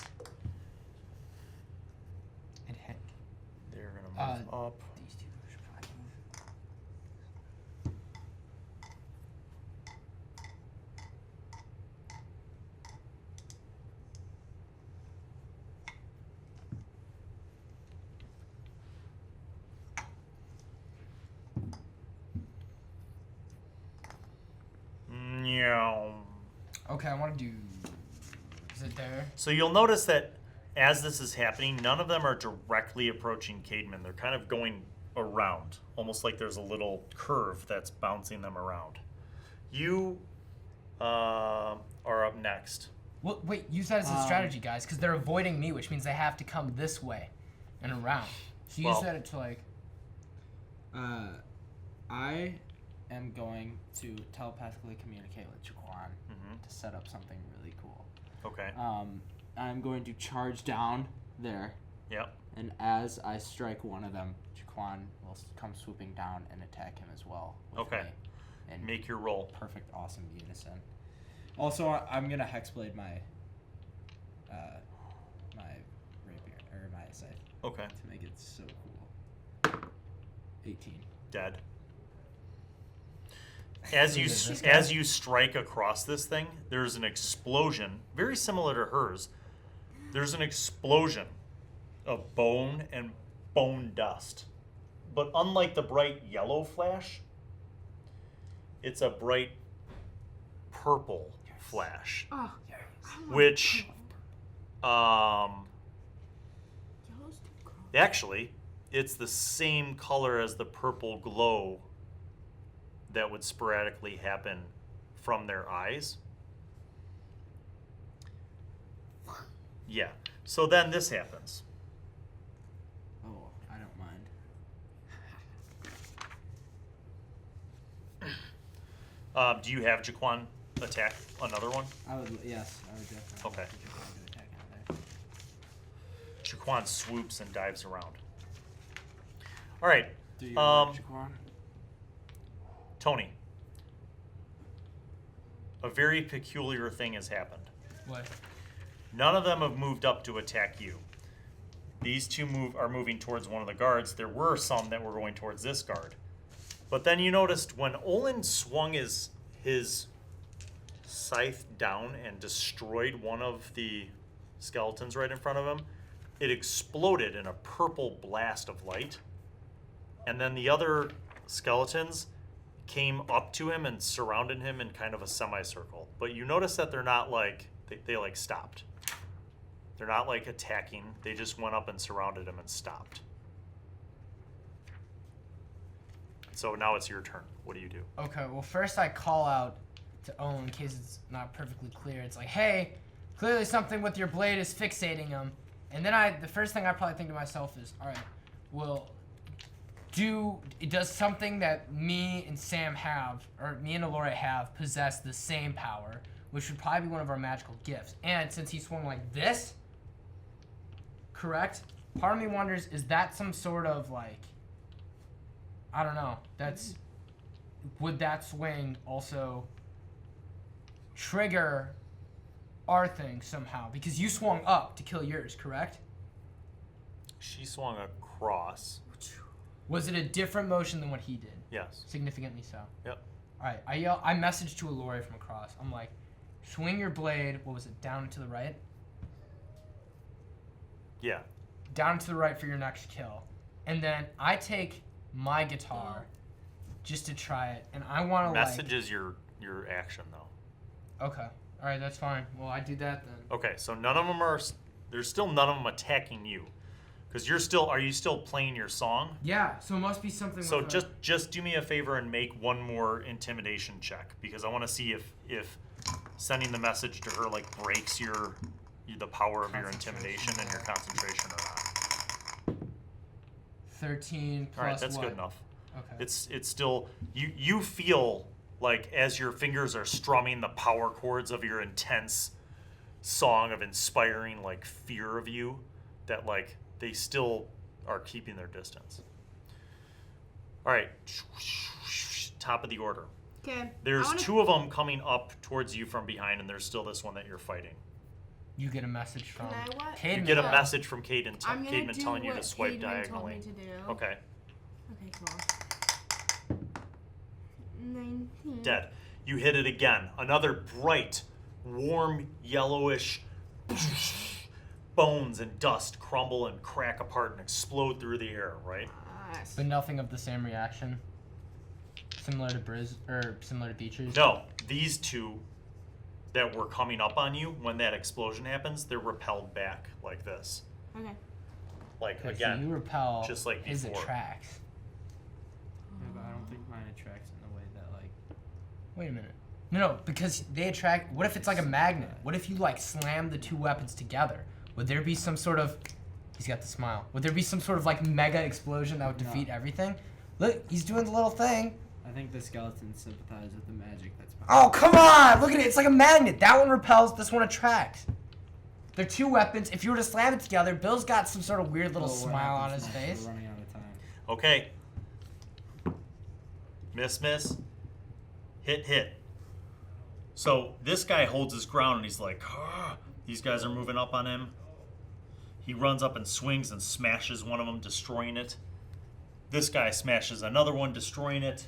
And hit. They're gonna move up. These two should probably move. Meow. Okay, I want to do. Is it there? So you'll notice that as this is happening, none of them are directly approaching Cademan. They're kind of going around, almost like there's a little curve that's bouncing them around. You are up next. Well, wait, use that as a strategy, guys, because they're avoiding me, which means they have to come this way and around. So use Well- that to like. I am going to telepathically communicate with Jaquan Mhm. to set up something really cool. Okay. I'm going to charge down there, Yep. and as I strike one of them, Jaquan will come swooping down and attack him as well. With Okay. me in Make your roll. perfect, awesome unison. Also, I'm gonna hexblade my my rapier or my scythe Okay. to make it so cool. 18. Dead. As you This guy? as you strike across this thing, there's an explosion, very similar to hers. There's an explosion of bone and bone dust. But unlike the bright yellow flash, it's a bright purple flash, Oh. which Yellow's too gross. actually it's the same color as the purple glow that would sporadically happen from their eyes. Yeah. So then this happens. Oh, I don't mind. Do you have Jaquan attack another one? I would definitely. Okay. like Jaquan to attack out there. Jaquan swoops and dives around. All right, Do you like Jaquan? Tony. A very peculiar thing has happened. What? None of them have moved up to attack you. These two are moving towards one of the guards. There were some that were going towards this guard. But then you noticed when Olin swung his scythe down and destroyed one of the skeletons right in front of him, it exploded in a purple blast of light. And then the other skeletons came up to him and surrounded him in kind of a semicircle. But you notice that they're not like, they like stopped. They're not like attacking. They just went up and surrounded him and stopped. So now it's your turn. What do you do? Okay, well, first I call out to Owen in case it's not perfectly clear. It's like, hey, clearly something with your blade is fixating him. And then the first thing I probably think to myself is, all right, well, does something that me and Sam have, or me and Elorre have, possess the same power, which would probably be one of our magical gifts. And since he swung like this, correct? Part of me wonders, is that some sort of like, I don't know, would that swing also trigger our thing somehow? Because you swung up to kill yours, correct? She swung across. Was it a different motion than what he did? Yes. Significantly so. Yep. All right, I messaged to Elorre from across. I'm like, swing your blade, what was it, down to the right? Yeah. Down to the right for your next kill. And then I take my guitar just to try it, and I want to Message is your action, though. Okay. All right, that's fine. Well, I do that then. Okay, so none of them are, there's still none of them attacking you. Because are you still playing your song? Yeah, so it must be something So with just do me a favor and make one more intimidation check, because I want to see if sending the message to her like breaks the power of your intimidation and your concentration or not. 13 plus All right, that's what? good enough. Okay. It's still you feel like as your fingers are strumming the power chords of your intense song of inspiring like fear of you, that like they still are keeping their distance. All right, top of the order. Okay. There's two of them coming up towards you from behind, and there's still this one that you're fighting. You get a message from Can I what? Cademan. You get a message from Cademan I'm gonna do telling you what to swipe Cademan diagonally. told me to do. Okay. Okay, cool. 19. Dead. You hit it again. Another bright, warm, yellowish bones and dust crumble and crack apart and explode through the air, right? Yes. But nothing of the same reaction. Similar to Beecher's. No, these two that were coming up on you when that explosion happens, they're repelled back like this. Okay. Like Okay, again, so you repel just like his before. attracts. Yeah, but I don't think mine attracts in the way that like. Wait a minute. No, because they attract. What if it's like a magnet? What if you like slam the two weapons together? Would there be some sort of? He's got the smile. Would there be some sort of like mega explosion that would defeat everything? Look, he's doing the little thing. I think the skeletons sympathize with the magic that's behind. Oh, come on! Look at it. It's like a magnet. That one repels. This one attracts. They're two weapons. If you were to slam it together, Bill's got some sort of weird little smile on his face. We're running out of time. Okay. Miss. Hit. So this guy holds his ground and he's like, these guys are moving up on him. He runs up and swings and smashes one of them, destroying it. This guy smashes another one, destroying it.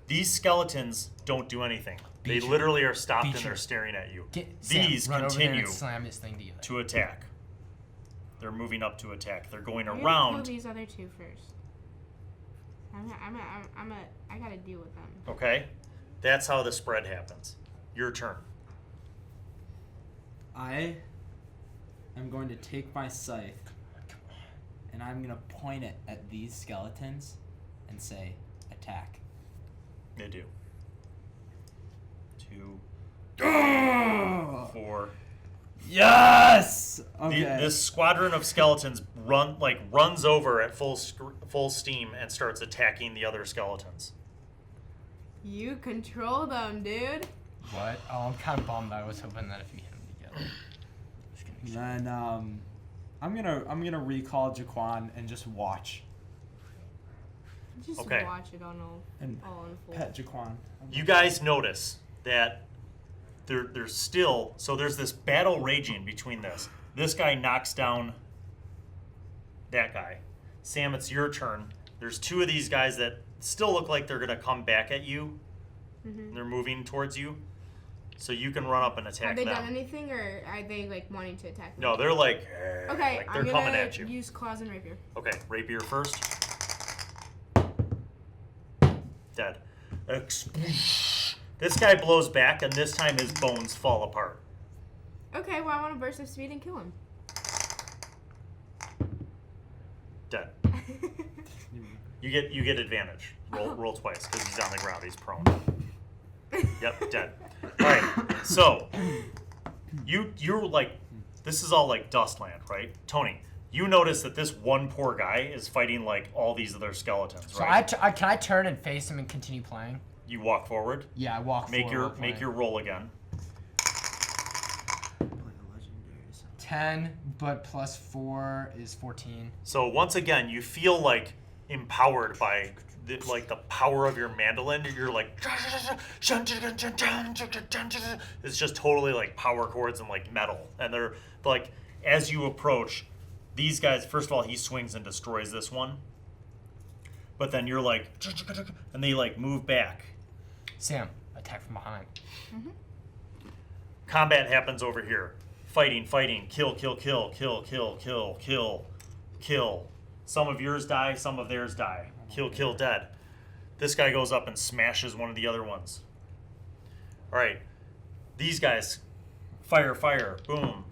These skeletons don't do anything. They literally are stopped and they're staring at you. These Sam, run over there continue and slam this thing together. to attack. They're moving up to attack. They're going I'm around. gonna kill these other two first. I gotta deal with them. Okay? That's how the spread happens. Your turn. I am going to take my scythe and I'm going to point it at these skeletons and say, attack. They do. 2, 4. Yes! Okay. This squadron of skeletons runs over at full steam and starts attacking the other skeletons. You control them, dude. What? Oh, I'm kind of bummed. I was hoping that if you hit them together. Then I'm gonna recall Jaquan and just watch Just Okay. watch it on all unfold. pet Jaquan. You guys notice that there's still, so there's this battle raging between this. This guy knocks down that guy. Sam, it's your turn. There's two of these guys that still look like they're gonna come back at you. Mm-hmm. They're moving towards you, so you can run up and attack Have they them. done anything, or are they like wanting to attack me? No, they're like, Okay, like I'm they're gonna coming at you. use claws and rapier. Okay, rapier first. Dead. This guy blows back, and this time his bones fall apart. Okay, well I want to burst of speed and kill him. Dead. You get advantage. Roll twice because he's on the ground. He's prone. Yep, dead. All right. So you're like, this is all like Dustland, right? Tony, you notice that this one poor guy is fighting like all these other skeletons, So right? can I turn and face him and continue playing? You walk forward. Yeah, I walk forward. Make your roll again. 10, but plus 4 is 14. So once again, you feel like empowered by the power of your mandolin. You're like, it's just totally like power chords and like metal. And they're like, as you approach, these guys, first of all, he swings and destroys this one. But then you're like, and they like move back. Sam, attack from behind. Combat happens over here. Fighting, kill. Some of yours die, some of theirs die. Kill, dead. This guy goes up and smashes one of the other ones. All right, these guys, fire, boom.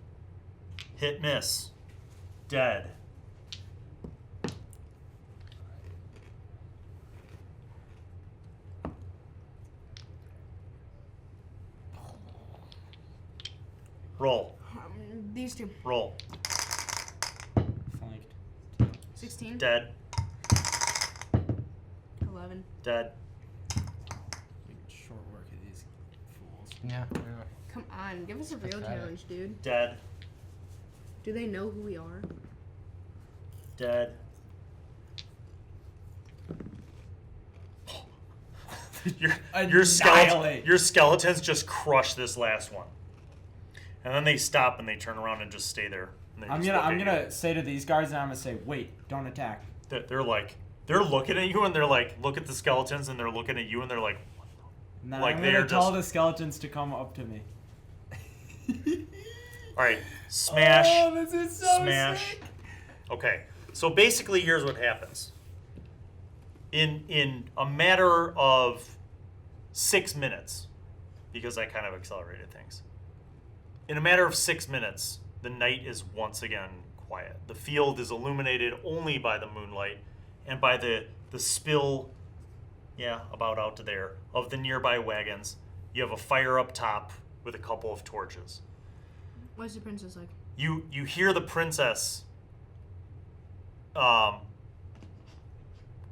Hit, miss, dead. Roll. These two. Roll. Flanked. 16. Dead. 11. Dead. Short work of these fools. Yeah. Come on, give us a real Pathetic. challenge, dude. Dead. Do they know who we are? Dead. Your skeletons just crush this last one. And then they stop and they turn around and just stay there. And they I'm just look at gonna you. say to these guys, and I'm gonna say, wait, don't attack. They're looking at you and they're like, look at the skeletons, and they're looking at you and they're like, And then Like I'm they gonna are tell just- the skeletons to come up to me. all right, smash, Oh, this is so smash. sick. Okay, so basically, here's what happens. In a matter of 6 minutes, because I kind of accelerated things. In a matter of 6 minutes, the night is once again quiet. The field is illuminated only by the moonlight and by the spill, about out to there, of the nearby wagons. You have a fire up top with a couple of torches. What's the princess like? You hear the princess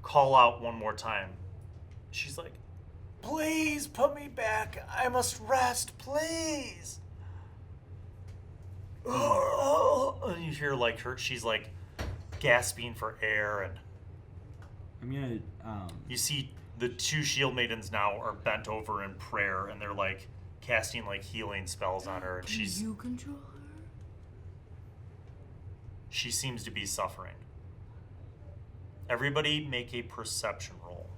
call out one more time. She's like, "Please put me back. I must rest, please." And you hear like she's like gasping for air, and I'm gonna you see the two shield maidens now are bent over in prayer, and they're like casting like healing spells on her, and Can you control her? she seems to be suffering. Everybody make a perception roll.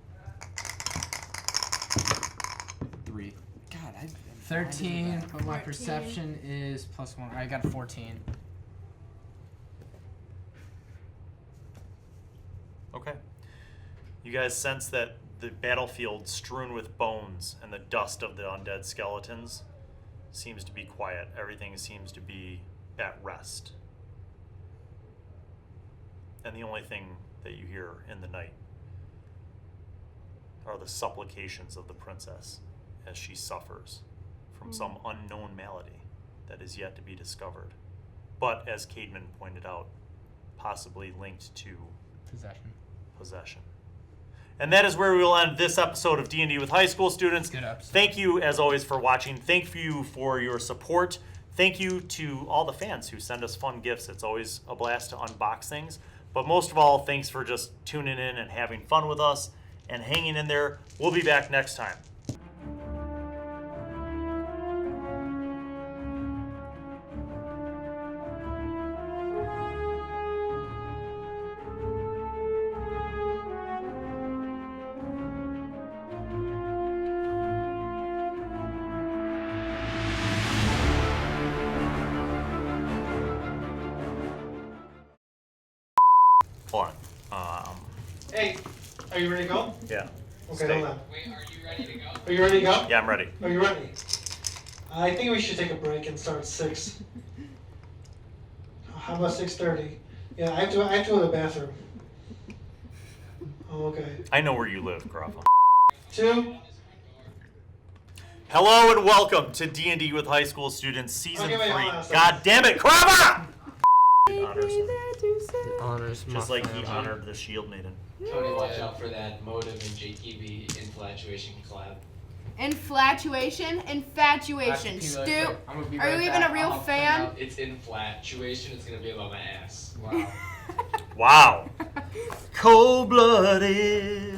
3. God, 13, but my 14. perception is plus 1. I got 14. Okay. You guys sense that the battlefield strewn with bones and the dust of the undead skeletons seems to be quiet. Everything seems to be at rest. And the only thing that you hear in the night are the supplications of the princess as she suffers from some unknown malady that is yet to be discovered. But as Caedmon pointed out, possibly linked to possession. And that is where we will end this episode of D&D with high school students. Good episode. Thank you, as always, for watching. Thank you for your support. Thank you to all the fans who send us fun gifts. It's always a blast to unbox things. But most of all, thanks for just tuning in and having fun with us and hanging in there. We'll be back next time. Hold on. Hey, are you ready to go? Yeah. Okay, Stay. hold on. Wait, are you ready to go? Are you ready to go? Yeah, I'm ready. Are you ready? I think we should take a break and start at 6. How about 6:30? Yeah, I have to go to the bathroom. Oh, okay. I know where you live, Gruffin. 2. Hello and welcome to D&D with high school students, season Okay, wait, 3. hold on a second. God damn it, Grandma! Honors him. Honors Just like he honored the shield maiden. Tony, watch out for that motive and JTB infatuation collab. Infatuation? Infatuation. Stu, are you even a real fan? It's infatuation. It's gonna be about my ass. Wow. Wow. Cold-blooded.